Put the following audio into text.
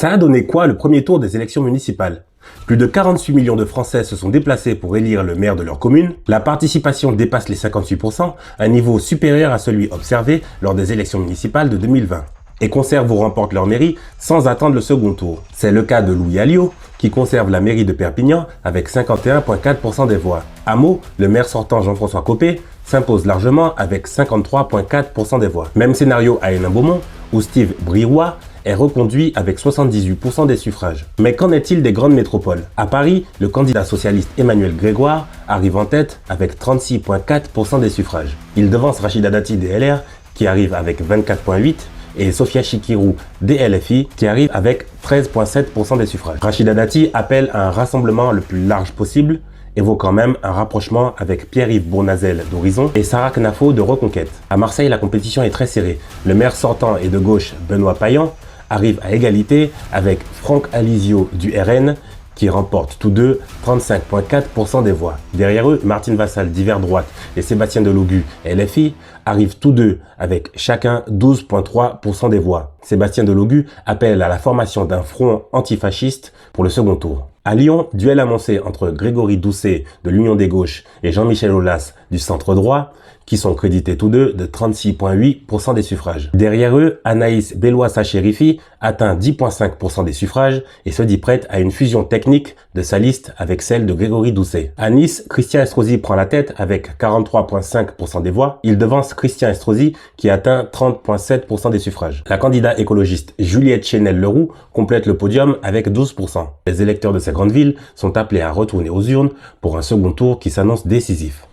Ça a donné quoi le premier tour des élections municipales? Plus de 48 millions de Français se sont déplacés pour élire le maire de leur commune. La participation dépasse les 58%, un niveau supérieur à celui observé lors des élections municipales de 2020. Et conservent ou remportent leur mairie sans attendre le second tour. C'est le cas de Louis Alliot, qui conserve la mairie de Perpignan avec 51,4% des voix. À Meaux, le maire sortant Jean-François Copé s'impose largement avec 53,4% des voix. Même scénario à Hénin-Beaumont, où Steve Briouat est reconduit avec 78% des suffrages. Mais qu'en est-il des grandes métropoles? À Paris, le candidat socialiste Emmanuel Grégoire arrive en tête avec 36,4% des suffrages. Il devance Rachida Dati des LR qui arrive avec 24,8% et Sophia Chikirou des LFI qui arrive avec 13,7% des suffrages. Rachida Dati appelle à un rassemblement le plus large possible, évoquant même un rapprochement avec Pierre-Yves Bournazel d'Horizon et Sarah Knafo de Reconquête. À Marseille, la compétition est très serrée. Le maire sortant et de gauche, Benoît Payan, arrive à égalité avec Franck Alizio du RN qui remportent tous deux 35,4% des voix. Derrière eux, Martine Vassal d'Hiver Droite et Sébastien Delogu LFI arrivent tous deux avec chacun 12,3% des voix. Sébastien Delogu appelle à la formation d'un front antifasciste pour le second tour. À Lyon, duel annoncé entre Grégory Doucet de l'Union des Gauches et Jean-Michel Aulas du Centre Droit, qui sont crédités tous deux de 36,8% des suffrages. Derrière eux, Anaïs Bellois-Sachérifi atteint 10,5% des suffrages et se dit prête à une fusion technique de sa liste avec celle de Grégory Doucet. À Nice, Christian Estrosi prend la tête avec 43,5% des voix. Il devance Christian Estrosi qui atteint 30,7% des suffrages. La candidate écologiste Juliette Chenel-Leroux complète le podium avec 12%. Les électeurs de ces grandes villes sont appelés à retourner aux urnes pour un second tour qui s'annonce décisif.